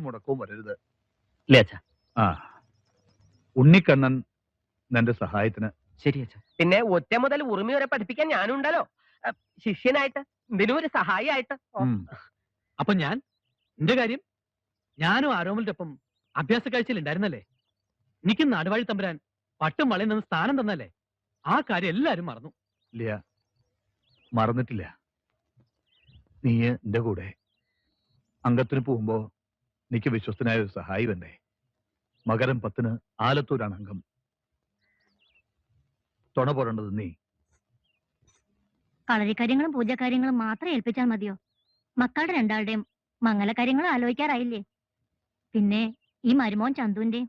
മുടക്കവും വരരുത്. ഇല്ലേ അച്ഛാ? ആ, ഉണ്ണിക്കണ്ണൻ നിന്റെ സഹായത്തിന്. ശരി അച്ഛാ. പിന്നെ ഒറ്റ മുതൽ ഉറുമി വരെ പഠിപ്പിക്കാൻ ഞാനുണ്ടല്ലോ, ശിഷ്യനായിട്ട്, എന്തിനും ഒരു സഹായിയായിട്ട്. അപ്പൊ ഞാൻ എന്റെ കാര്യം, ഞാനും ആരോമലിന്റെ ഒപ്പം അഭ്യാസ കാഴ്ചയിൽ ഉണ്ടായിരുന്നല്ലേ? എനിക്ക് നാടുവാഴി തമ്പുരാൻ പട്ടും വളയിൽ നിന്ന് സ്ഥാനം തന്നല്ലേ? ആ കാര്യം എല്ലാരും മറന്നു. ഇല്ല, മറന്നിട്ടില്ല. നീ എന്റെ കൂടെ അംഗത്തിന് പോകുമ്പോ എനിക്ക് വിശ്വസ്തനായ ഒരു സഹായി വേണ്ടേ? മകരം 10 ആലത്തൂരാണ് അംഗം. തുണ പോരേണ്ടത് നീ. കളരിക്കാര്യങ്ങളും പൂജാകാര്യങ്ങളും മാത്രം ഏൽപ്പിച്ചാൽ മതിയോ? മക്കളുടെ രണ്ടാളുടെയും മംഗലകാര്യങ്ങളും ആലോചിക്കാറായില്ലേ? പിന്നെ ഈ മരുമോൻ ചന്തുവിന്റെയും.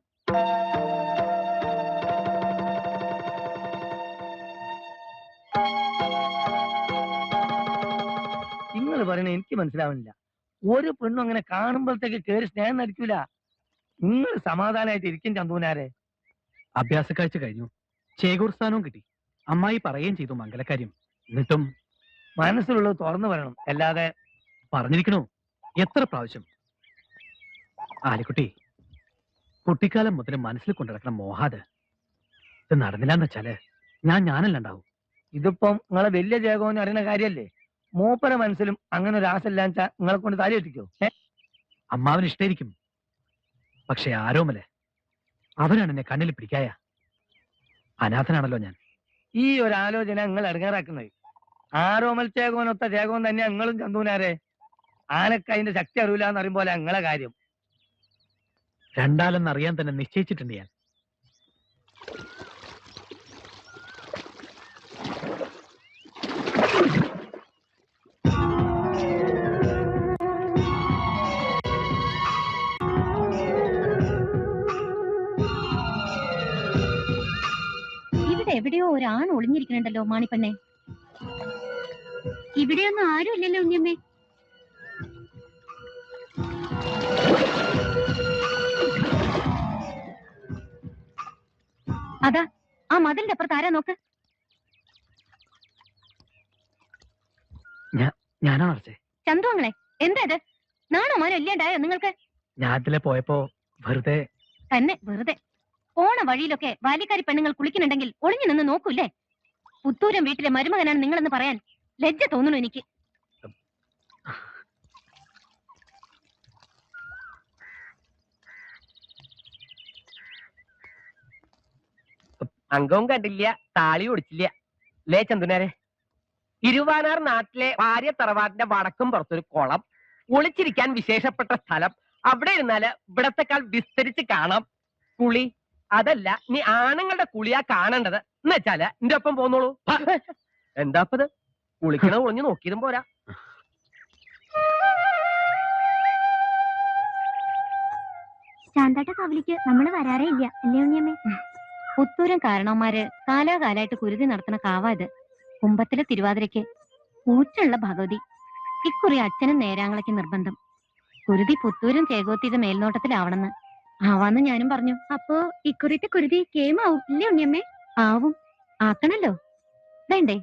നിങ്ങൾ പറയണ എനിക്ക് മനസ്സിലാവുന്നില്ല. ഒരു പെണ്ണും അങ്ങനെ കാണുമ്പോഴത്തേക്ക് കേറി സ്നേഹം നടിക്കൂല. നിങ്ങൾ സമാധാനമായിട്ട് ഇരിക്കും ചന്തുവിനാരെ. അഭ്യാസ കാഴ്ച കഴിഞ്ഞു, ചേകൂർ സ്ഥാനവും കിട്ടി. അമ്മായി പറയുകയും ചെയ്തു മംഗലക്കാര്യം. എന്നിട്ടും മനസ്സിലുള്ളത് തുറന്നു പറയണം, അല്ലാതെ. പറഞ്ഞിരിക്കണോ എത്ര പ്രാവശ്യം? ആലിക്കുട്ടി, കുട്ടിക്കാലം മുതൽ മനസ്സിൽ കൊണ്ടുനടക്കണം മോഹാത്. ഇത് നടന്നില്ലാന്ന് വെച്ചാല് ഞാനല്ലാണ്ടാവും. ഇതിപ്പം നിങ്ങളെ വലിയ ജേഗോന്ന് അറിയുന്ന കാര്യല്ലേ? മൂപ്പര മനസ്സിലും അങ്ങനെ ഒരു ആശയില്ലാന്ന് വെച്ചാൽ നിങ്ങളെ കൊണ്ട് താലി എത്തിക്കോ? അമ്മാവന് ഇഷ്ടായിരിക്കും, പക്ഷെ ആരോമല് അവനാണ് എന്നെ കണ്ണിൽ പിടിക്കായ. അനാഥനാണല്ലോ ഞാൻ. ഈ ഒരു ആലോചന നിങ്ങൾ ഇടങ്ങേറാക്കുന്നത്. ആരോമൽ ചേകോനൊത്ത ചേകോൻ തന്നെയാ നിങ്ങളും ചന്തുവിനാരെ. ആനക്ക് അതിന്റെ ശക്തി അറിയില്ല എന്ന് അറിയുമ്പോലെ നിങ്ങളെ കാര്യം. രണ്ടാലെന്നറിയാൻ തന്നെ നിശ്ചയിച്ചിട്ടുണ്ട് ഞാൻ. ഇവിടെ എവിടെയോ ഒരാൺ ഒളിഞ്ഞിരിക്കണുണ്ടല്ലോ മാണിപ്പെണ്ണെ. ഇവിടെയൊന്നും ആരും ഇല്ലല്ലോ ഉണ്ണിയമ്മേ. അതാ ആ മതിലിന്റെ അപ്പുറത്ത് ആരാ നോക്ക്. ഞാനാ മറിച്ചേ. ചന്തുവങ്ങളെ, എന്താ ഇത്? നാണോ മാനോ ഇല്ലാണ്ടായോ നിങ്ങൾക്ക്? ഞാൻ ഇതിലെ പോയപ്പോ വെറുതെ തന്നെ വെറുതെ. പോണ വഴിയിലൊക്കെ ബാല്യക്കാരി പെണ്ണുങ്ങൾ കുളിക്കുന്നുണ്ടെങ്കിൽ ഒളിഞ്ഞു നിന്ന് നോക്കൂല്ലേ? പുത്തൂരം വീട്ടിലെ മരുമകനാണ് നിങ്ങളെന്ന് പറയാൻ ലജ്ജ തോന്നുന്നു എനിക്ക്. അംഗവും കണ്ടില്ല, താളി ഒടിച്ചില്ല. ലേ ചന്തുനാരെ, ഇരുവാനാർ നാട്ടിലെ ഭാര്യ തറവാടിന്റെ വടക്കും പുറത്തൊരു കുളം, ഒളിച്ചിരിക്കാൻ വിശേഷപ്പെട്ട സ്ഥലം. അവിടെ ഇരുന്നാല് ഇവിടത്തെക്കാൾ വിസ്തരിച്ച് കാണാം. കുളി അതല്ല, നീ ആണുങ്ങളുടെ കുളിയാ കാണേണ്ടത് എന്ന് വെച്ചാല് എന്റെ ഒപ്പം പോന്നോളൂ. എന്താപ്പത്? കുളിക്കണ ഒളിഞ്ഞു നോക്കിയതും പോരാ. ശാന്താട്ട കവലിക്ക് നമ്മള് വരാറേ ഇല്ല അല്ലേ ഉണ്ണിയമ്മേ? പുത്തൂരം കാരണവന്മാര് കാലാകാലായിട്ട് കുരുതി നടത്തുന്ന കാവാ ഇത്. കുമ്പത്തിലെ തിരുവാതിരയ്ക്ക് ഊറ്റുള്ള ഭഗവതി. ഇക്കുറി അച്ഛനും നേരാങ്ങളയ്ക്ക് നിർബന്ധം. കുരുതി പുത്തൂരും ചേകോത്തിയുടെ മേൽനോട്ടത്തിലാവണമെന്ന്. ആവാന്ന് ഞാനും പറഞ്ഞു. അപ്പോ ഇക്കുറിത്തെ കുരുതി കേമാവും ഇല്ലേ ഉണ്ണിയമ്മേ? ആവും, ആക്കണല്ലോ. വേണ്ടേ?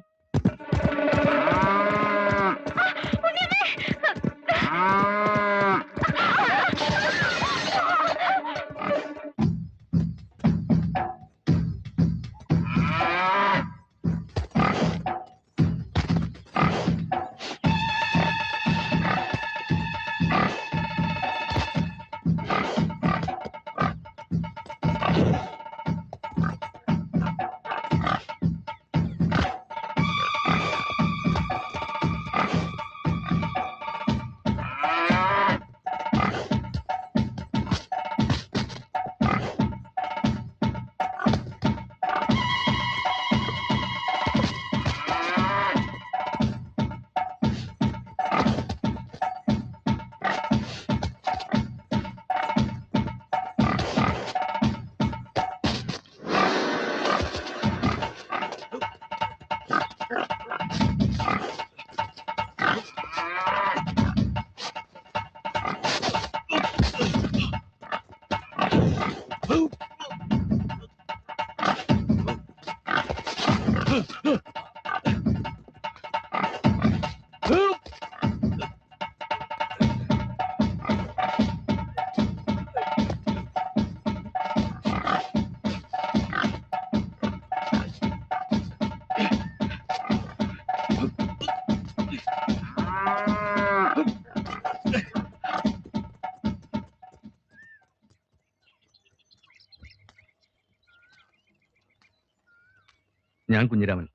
ഞാൻ കുഞ്ഞിരാമൻ,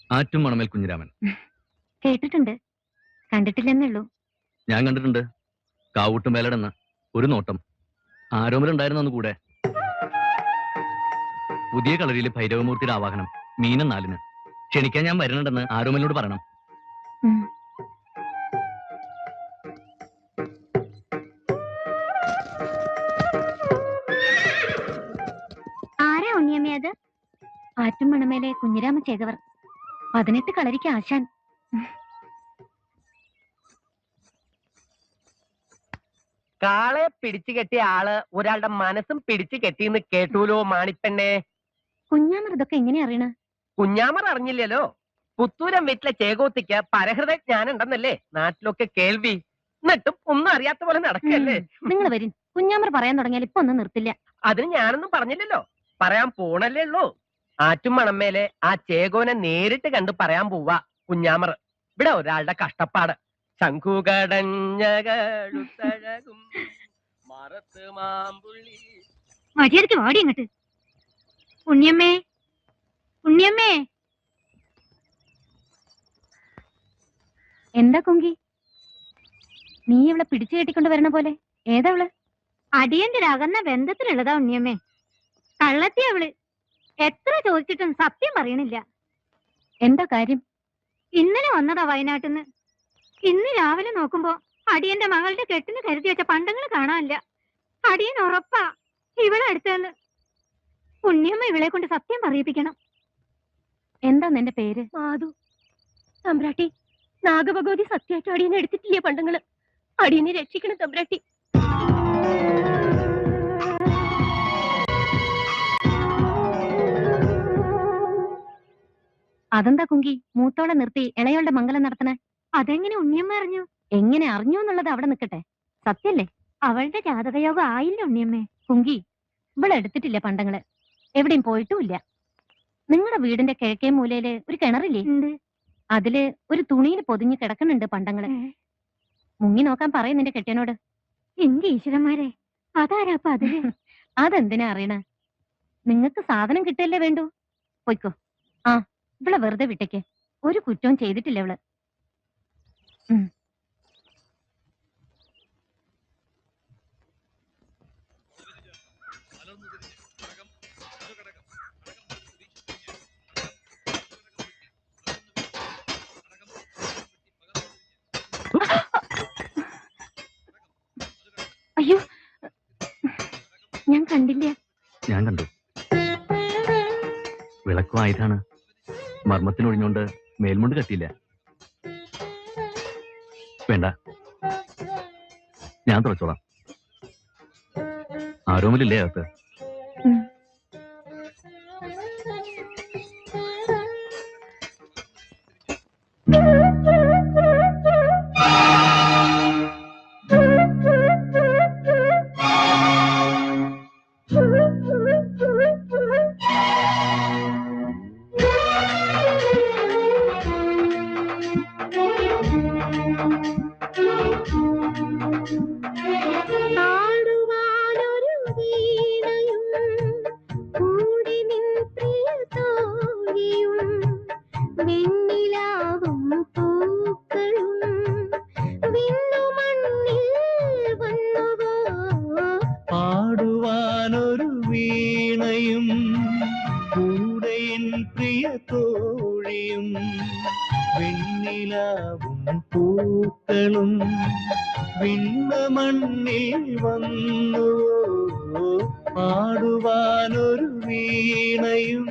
ആറ്റും മണമേൽ കുഞ്ഞിരാമൻ. കേട്ടിട്ടുണ്ട്, കണ്ടിട്ടില്ലെന്നുള്ളൂ. ഞാൻ കണ്ടിട്ടുണ്ട്. കാവൂട്ടും വേലടെന്ന് ഒരു നോട്ടം. ആരോമലുണ്ടായിരുന്നു അന്ന് കൂടെ. പുതിയ കളരിയിലെ ഭൈരവമൂർത്തിയുടെ ആവാഹനം മീനം 4-ന്. ക്ഷണിക്കാൻ ഞാൻ വരുന്നുണ്ടെന്ന് ആരോമലിനോട് പറയണം. ആരാ ഉണ്ണിയമ്മേ അത്? ആറ്റും മണമേലെ കുഞ്ഞിരാമ ചേകവർ, 18 കളരിക്ക് ആശാൻ. കാളെ പിടിച്ചു കെട്ടിയ ആള് ഒരാളുടെ മനസ്സും പിടിച്ചു കെട്ടിന്ന് കേട്ടൂലോ മാണിപ്പെണ്ണെ. കുഞ്ഞാമർ ഇതൊക്കെ എങ്ങനെ അറിയണ? കുഞ്ഞാമർ അറിഞ്ഞില്ലല്ലോ. പുത്തൂരം വീട്ടിലെ ചേകോത്തിക്ക് പരഹൃദയ ജ്ഞാനുണ്ടെന്നല്ലേ നാട്ടിലൊക്കെ കേൾവി. എന്നിട്ടും ഒന്നും അറിയാത്ത പോലെ നടക്കല്ലേ. നിങ്ങൾ വരും, കുഞ്ഞാമർ പറയാൻ തുടങ്ങിയാൽ ഇപ്പൊ ഒന്നും നിർത്തില്ല. അതിന് ഞാനൊന്നും പറഞ്ഞില്ലല്ലോ, പറയാൻ പോണല്ലേ ഉള്ളൂ. ആറ്റും മണമേലെ ആ ചേകോനെ നേരിട്ട് കണ്ട് പറയാൻ പോവാ കുഞ്ഞാമർ. ഇവിടെ ഒരാളുടെ കഷ്ടപ്പാട്. ശംഖുകടഞ്ഞകളുത്തഴകും മറത്ത് മാമ്പുള്ളി. മര്യാദക്ക് വാടി അങ്ങട്ട്. ഉണ്ണിയമ്മേ, ഉണ്ണിയമ്മേ. എന്താ കുങ്കി, നീ ഇവളെ പിടിച്ചു കെട്ടിക്കൊണ്ട് വരണ പോലെ? ഏതാവള്? അടിയന്റെ അകന്ന ബന്ധത്തിലുള്ളതാ ഉണ്ണിയമ്മേ. കള്ളത്തി അവള്. എത്ര ചോദിച്ചിട്ടും സത്യം പറയണില്ല. എന്താ കാര്യം? ഇന്നലെ വന്നതാ വയനാട്ടിന്ന്. ഇന്ന് രാവിലെ നോക്കുമ്പോ അടിയന്റെ മകളുടെ കെട്ടിന് കരുതി വെച്ച പണ്ടങ്ങൾ കാണാനില്ല. അടിയൻ ഉറപ്പാ ഇവളെ അടുത്തെന്ന്. ഉണ്ണിയമ്മ ഇവളെ കൊണ്ട് സത്യം പറയിപ്പിക്കണം. എന്താ നിന്റെ പേര്? മാധു. തമ്പ്രാട്ടി, നാഗഭഗവതി സത്യമായിട്ട് അടിയനെ എടുത്തിട്ടില്ലേ പണ്ടങ്ങള്? അടിയനെ രക്ഷിക്കണം തമ്പ്രാട്ടി. അതെന്താ കുങ്കി മൂത്തോളെ നിർത്തി ഇളയോളുടെ മംഗലം നടത്തണേ? അതെങ്ങനെ ഉണ്ണിയമ്മ അറിഞ്ഞു? എങ്ങനെ അറിഞ്ഞു എന്നുള്ളത് അവിടെ നിൽക്കട്ടെ, സത്യല്ലേ? അവളുടെ ജാതകയോഗം ആയില്ല ഉണ്ണിയമ്മേ. കുങ്കി, ഇവളെടുത്തിട്ടില്ല പണ്ടങ്ങള്, എവിടെയും പോയിട്ടുമില്ല. നിങ്ങളുടെ വീടിന്റെ കിഴക്കേ മൂലയില് ഒരു കിണറില്ലേ? അതില് ഒരു തുണിയിൽ പൊതിഞ്ഞ് കിടക്കുന്നുണ്ട് പണ്ടങ്ങള്. മുങ്ങി നോക്കാൻ പറയും നിന്റെ കെട്ടിയനോട്. എന്റെ ഈശ്വരന്മാരെ, അതാരാപ്പ അതില്? അതെന്തിനാ അറിയണ? നിങ്ങക്ക് സാധനം കിട്ടല്ലേ വേണ്ടു. പൊയ്ക്കോ. ആ, ഇവളെ വെറുതെ വിട്ടേക്ക്, ഒരു കുറ്റവും ചെയ്തിട്ടില്ല ഇവള്. അയ്യോ, ഞാൻ കണ്ടില്ല. ഞാൻ കണ്ടു. വിളക്കും ആയതാണ്. മർമ്മത്തിനൊഴിഞ്ഞോണ്ട് മേൽമുണ്ട് കത്തിയില്ല. വേണ്ട, ഞാൻ തുറച്ചോളാം. ആരോമലില്ലേ അകത്ത്? പാടുവാനൊരു വീണയും കൂടെയൻ പ്രിയ തോഴിയും വെണ്ണിലാവും പൂക്കളും വിണ്ണ മണ്ണിൽ വന്നുവോ. പാടുവാനൊരു വീണയും.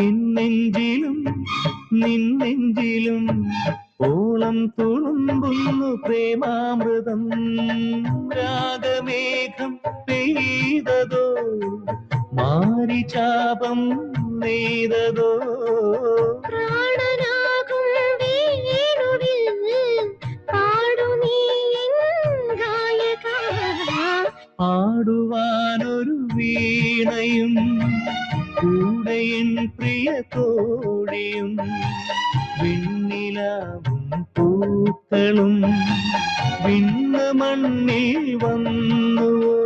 എന്നെഞ്ചിലും നിന്നെഞ്ചിലും ഓളം തുളുമ്പുന്നു പ്രേമാമൃതം. രാഗമേഘം പെയ്തതോ മാ പാരിചാപം നെയ്തതോ പ്രാണനാകും വേണുവിൽ പാടു നീ എൻ ഗായക. പാടുവാനൊരു വീണയും കൂടെയൻ പ്രിയ തോഴിയും വെണ്ണിലാവും പൂക്കളും വിണ്ണ മണ്ണിൽ വന്നുവോ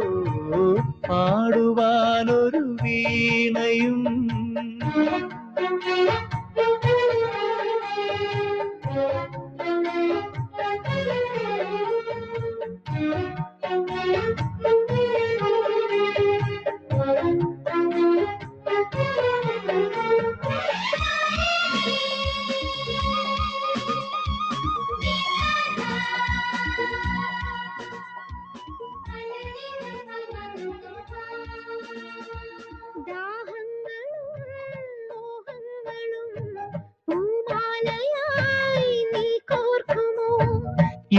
പാടുവാനൊരു വീണയും.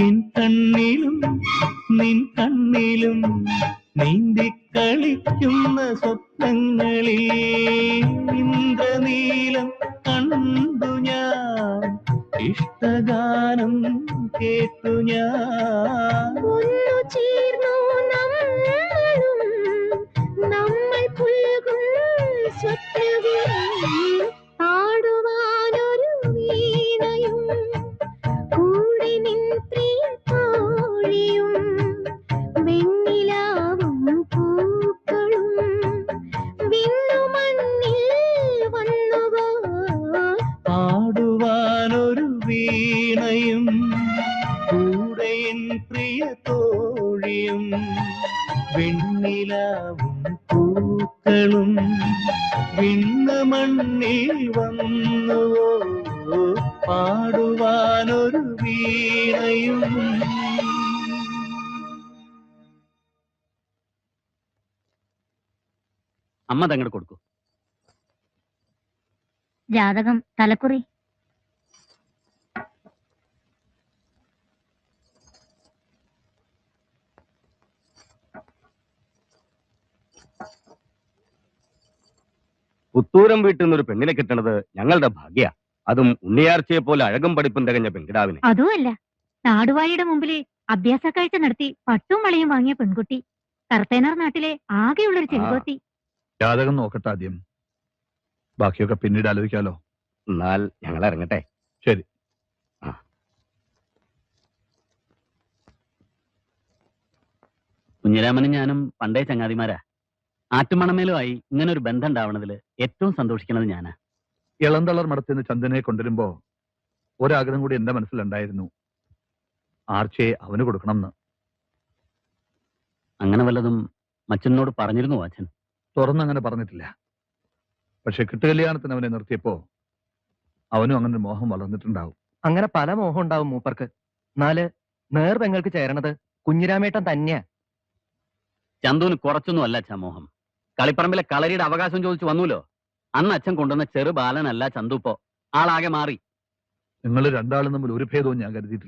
എൻ കണ്ണിലും നിൻ കണ്ണിലും നീന്തിക്കളിക്കുന്ന സ്വപ്നങ്ങളിൽ ഇന്ദ്രനീലം കണ്ടു ഞാൻ, ഇഷ്ടഗാനം കേട്ടു ഞാൻ. പാടുവാനൊരു വീണയും കൂടി നിൻ പ്രിയ തോഴിയും വെണ്ണിലാവും പൂക്കളും വിണ്ണുമണ്ണിൽ വന്നുവോ പാടുവാനൊരു വീണയും കൂടെയൻ പ്രിയ തോഴിയും വെണ്ണിലാവും പൂക്കളും വിണ്ണ മണ്ണിൽ വന്നുവോ പാടുവാനൊരു വീണയും. അമ്മ തങ്ങട് കൊടുക്കൂ. ജാതകം തലക്കുറി. പുത്തൂരം വീട്ടിൽ നിന്നൊരു പെണ്ണിനെ കിട്ടണത് ഞങ്ങളുടെ ഭാഗ്യ. അതും ഉണ്ണിയാർച്ചയെ പോലെ അഴകും പഠിപ്പും തികഞ്ഞ പെൺകിടാവിനെ. അതുമല്ല, നാടുവാഴിയുടെ മുമ്പില് അഭ്യാസ കാഴ്ച നടത്തി പട്ടും വളയും വാങ്ങിയ പെൺകുട്ടി. കർത്തേനാർ നാട്ടിലെ ആകെയുള്ളൊരു ചെറുകോത്തി. ജാതകം നോക്കട്ടെ ആദ്യം, ബാക്കിയൊക്കെ പിന്നീട് ആലോചിക്കാലോ. എന്നാൽ ഞങ്ങൾ ഇറങ്ങട്ടെ. ശരി. കുഞ്ഞിരാമനും ഞാനും പണ്ടേ ചങ്ങാതിമാരാ. ആറ്റുമണമേലുമായി ഇങ്ങനെ ഒരു ബന്ധം ഉണ്ടാവണതിൽ ഏറ്റവും സന്തോഷിക്കുന്നത് ഞാനാ. ഇളന്തളർ മടത്തുനിന്ന് ചന്ദനെ കൊണ്ടുവരുമ്പോ ഒരാഗ്രഹം കൂടി എന്റെ മനസ്സിലുണ്ടായിരുന്നു, ആർച്ചയെ അവന് കൊടുക്കണമെന്ന്. അങ്ങനെ വല്ലതും മച്ചനോട് പറഞ്ഞിരുന്നു അച്ഛൻ? തുറന്നങ്ങനെ പറഞ്ഞിട്ടില്ല. പക്ഷെ കിട്ടുകല്യാണത്തിന് അവനെ നിർത്തിയപ്പോ അവനും അങ്ങനെ ഒരു മോഹം വളർന്നിട്ടുണ്ടാവും. അങ്ങനെ പല മോഹം ഉണ്ടാവും മൂപ്പർക്ക്. എന്നാല് നേർപെങ്ങൾക്ക് ചേരണത് കുഞ്ഞിരാമേട്ടൻ തന്നെയാ. ചന്തുവിന് കുറച്ചൊന്നും അല്ല അച്ഛാ മോഹം. കളിപ്പറമ്പിലെ കളരിയുടെ അവകാശം ചോദിച്ചു വന്നൂലോ, അന്ന് അച്ഛൻ കൊണ്ടുവന്ന ചെറു ബാലനല്ല ചന്തു. ഇപ്പോ ആളാകെ മാറി. നിങ്ങൾ രണ്ടാളും തമ്മിൽ ഒരു ഭേദവും ഞാൻ കരുതിയിട്ടില്ല.